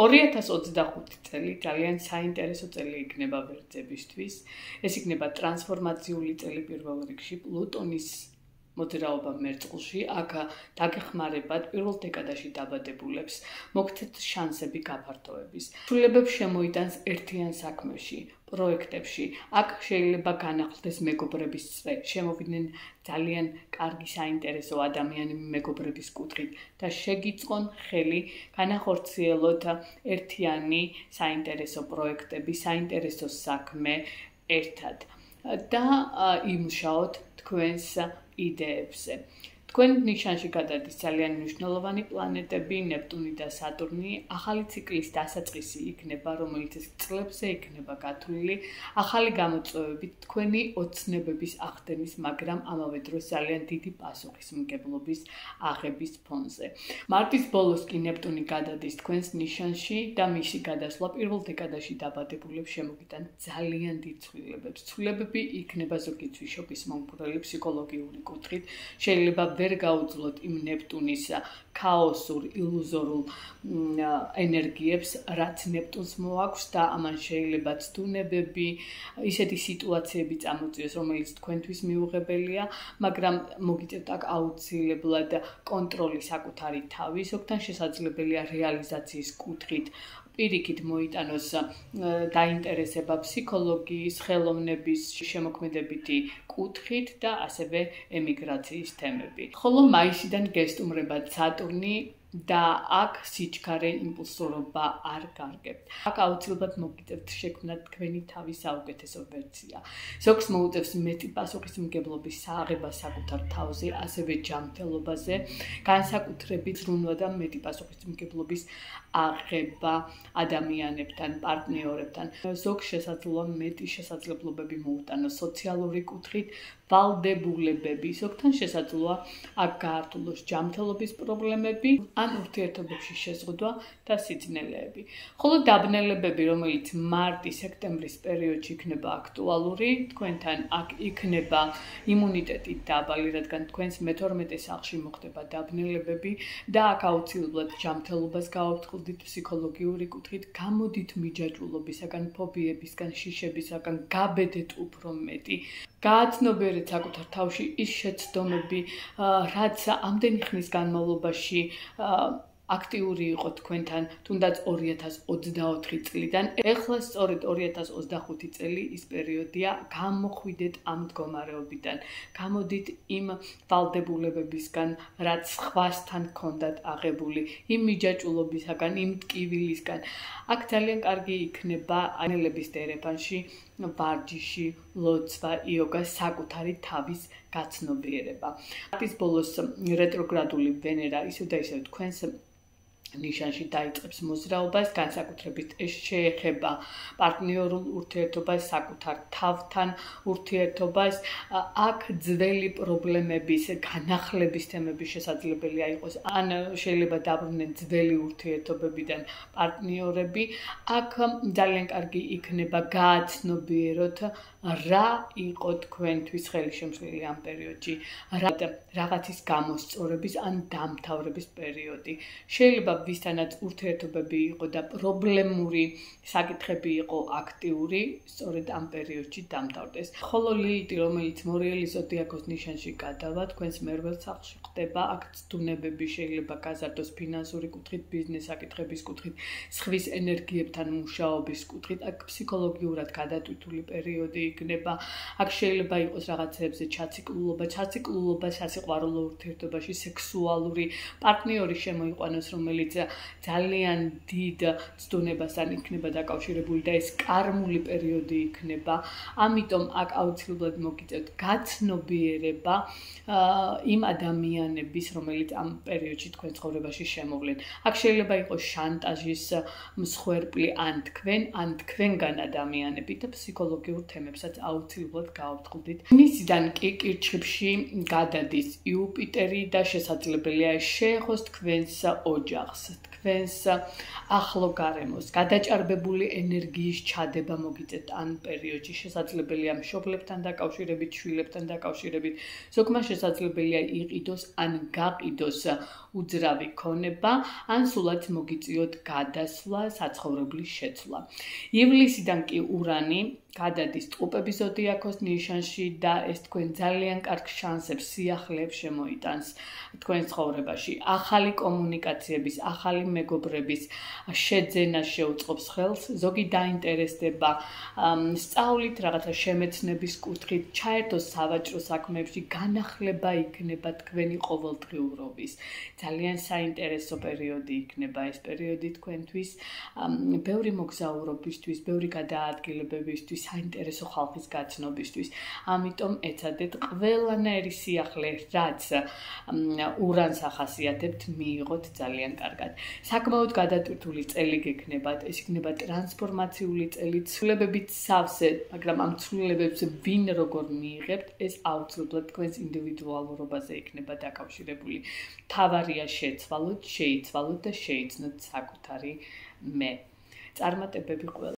2025 წელი ძალიან საინტერესო წელი იქნება ვერძებისთვის. ეს იქნება ტრანსფორმაციული წელი პირველ რიგში პლუტონის მოძრაობა მერწყულში, აქ დაგეხმარებათ პირველ დეკადაში დაბადებულებს, მოგცეთ შანსები გაფართოების. ცვლილებებს შემოიტანს ერთიან საქმეში, პროექტებში. აქ შეიძლება განახლდეს მეგობრების წრე, შემოვიდნენ ძალიან კარგი საინტერესო ადამიანები მეგობრების კუთხით და შეგიწყონ ხელი განახორციელოთ ერთიანი საინტერესო პროექტები, საინტერესო საქმე ერთად და იმუშაოთ თქვენს იდეებზე. თქვენ ნიშანში გადადის ძალიან მნიშვნელოვანი პლანეტები, ნეპტუნი და სატურნი. ახალი ციკლის დასაწყისი იქნება, რომელიც წლებზე იქნება გათვლილი, ახალი გამოწვევებით თქვენი ოცნებების ახდენის, მაგრამ ამავე დროს ძალიან დიდი პასუხისმგებლობის აღების ფონზე. მარტის ბოლოს კი ნეპტუნი გადადის თქვენს ნიშანში და მისი გადასვლა პირველ დეკადაში დაბადებულებს შემოგიტან ძალიან დიდ ცვლილებებს. ცვლილებები იქნება ზოგი თვიშობის მომხრელი ფსიქოლოგიური კუთხით, შეიძლება ვერ გაუძლოთ იმ ნეპტუნის ქაოსურ, ილუზორულ ენერგიებს, რაც ნეპტუნს მოაქვს და ამან შეიძლება ცდუნებები, ისეთი სიტუაციები წამოწიოს, რომელიც თქვენთვის მიუღებელია, მაგრამ მოგიწევთ აქ აუცილებლად კონტროლი საკუთარი თავის, ზოგთან შესაძლებელია რეალიზაციის კუთხით პირიქით მოიტანოს დაინტერესება ფსიქოლოგიის, ხელოვნების, შემოქმედებითი კუთხით და ასევე ემიგრაციის თემები. ხოლო მაისიდან გესტუმრება სატურნი და აქ სიჩქარე იმპულსურობა არ გარგებთ. აქ აუცილებლად მოგიწევთ შექმნათ თქვენი თავის საუკეთესო ვერსია. ზოგს მოუწევს მეტი პასუხისმგებლობის სააღება საკუთარ თავზე, ასევე ჯანმრთელობაზე, განსაკუთრებით ზრუნვა და მეტი პასუხისმგებლობის აღება ადამიანებთან, პარტნიორებთან. ზოგს შესაძლოა მეტი შესაძლებლობები მოუტანოს სოციალური კუთხით, ვალდებულებები, ზოგთან შესაძლოა აქ გაართულოს ჯანმრთელობის პრობლემები, ან ურთიერთობებში შეზღუდვა და სიძნელეები. ხოლო დაბნელებები, რომელიც მარტი-სექტემბრის პერიოდში იქნება აქტუალური, თქვენთან აქ იქნება იმუნიტეტი დაბალი, რადგან თქვენს მე-12 სახლში მოხდება დაბნელებები და აქ აუცილებლად ჯანმრთელობას გააფრთხილდით ფსიქოლოგიური კუთხით, გამოდით მიჯაჭვულობისაგან, ფობიებისგან, შიშებისაგან, გაბედეთ უფრო მეტი. გააცნობიერეთ საკუთარ თავში ის შეცდომები, რაც ამდენი ხნის განმავლობაში აქტიური იყო თქვენთან, თუნდაც 2024 წლიდან. ეხლა სწორედ 2025 წელი ის პერიოდია, გამოხვიდეთ ამ მდგომარეობიდან, გამოდით იმ ვალდებულებებისგან, რაც სხვასთან ჰქონდათ აღებული, იმ მიჯაჭვულობისაგან, იმ ტკივილისგან. აქ ძალიან კარგი იქნება ანელების დერეფანში, ვარჯიში, ლოცვა, იოგა, საკუთარი თავის გაცნობიერება. მარტის ბოლოს რეტროგრადული ვენერა ისევ და ისევ თქვენს ნიშანში დაიწყებს მოძრაობას, განსაკუთრებით ეს შეეხება პარტნიორულ ურთიერთობას, საკუთარ თავთან ურთიერთობას. აქ ძველი პრობლემების, განახლების თემები შესაძლებელია იყოს, ან შეიძლება დაბრუნდნენ ძველი ურთიერთობებიდან პარტნიორები. აქ ძალიან კარგი იქნება გააცნობიეროთ, რა იყო თქვენთვის ხელშემშლელი ამ პერიოდში, რაღაცის გამოსწორების ან დამთავრების პერიოდი. შეიძლება ვისთანაც ურთიერთობები იყო და პრობლემური საკითხები იყო აქტიური, სწორედ ამ პერიოდში დამთავრდეს. ხოლო ლილითი, რომელიც მორიელი ზოდიაქოს ნიშანში გადავა, თქვენს მერველ სახლში ხდება, აქ ცდუნებები შეიძლება გაზარდოს ფინანსური კუთხით, ბიზნეს საკითხების კუთხით, ზღვის ენერგიებთან მუშაობის კუთხით, აქ ფსიქოლოგიურად გადატვირთული პერიოდი იქნება. აქ შეიძლება იყოს რაღაცებზე ჩაციკლულობა სასიყვარულო ურთიერთობაში, სექსუალური პარტნიორი შემოიყვანოს, რომელიც ძალიან დიდ ცდუნებასთან იქნება დაკავშირებული და ეს კარმული პერიოდი იქნება. ამიტომ აქ აუცილებლად მოგიწევთ გაცნობიერება იმ ადამიანების, რომელიც ამ პერიოდში თქვენ ცხოვრებაში შემოვლენ. აქ შეიძლება იყოს შანტაჟის მსხვერპლი ან თქვენგან ადამიანები და ფსიქოლოგიურ თემებსაც აუცილებლად გააფრთხილდით. მისიდან კი კირჩხიბში გადადის იუპიტერი და შესაძლებელია შეეხოს თქვენს ოჯახს. თქვენს ახლო გარემოს, გადაჭარბებული ენერგიის ჩადება მოგიწევთ ამ პერიოდში, შესაძლებელია მშობლებთან დაკავშირებით, შვილებთან დაკავშირებით, ზოგმა შესაძლებელია იყიდოს ან გაყიდოს უძრავი ქონება, ან სულაც მოგიწიოთ გადასვლა, საცხოვრებლის შეცვლა. ივლისიდან კი ურანი გადადის ტყუპების ზოდიაქოს ნიშანში და ეს თქვენ ძალიან კარგ შანსებს, სიახლეებს შემოიტანს თქვენ ცხოვრებაში. ახალი კომუნიკაციების, ახალი მეგობრების შეძენა შეუწყობს ხელს, ზოგი დაინტერესდება სწავლით, რაღაცა შემეცნების კუთხით, ჩაერთოს სავაჭრო საქმეებში, განახლება იქნება თქვენი ყოველდღიურობის. ძალიან საინტერესო პერიოდი იქნება ეს პერიოდი თქვენთვის, ბევრი მოგზაურობისთვის, ბევრი გადაადგილებებისთვის, საინტერესო ხალხის გაცნობისთვის. ამიტომ ეცადეთ ყველანაირი სიახლე, რაც ურანს ახასიათებთ, მიიღოთ ძალიან კარგად. საკმაოდ გადატვირთული წელი გექნებათ, ეს იქნება ტრანსფორმაციული წელი, ცვლილებებით სავსე, მაგრამ ამ ცვლილებებს ვინ როგორ მიიღებთ, ეს აუცილებლად თქვენს ინდივიდუალურობაზე იქნება დაკავშირებული. თავარია შეცვალოთ, შეიცვალოთ და შეიცნოთ საკუთარი მე. წარმატებები ყველას.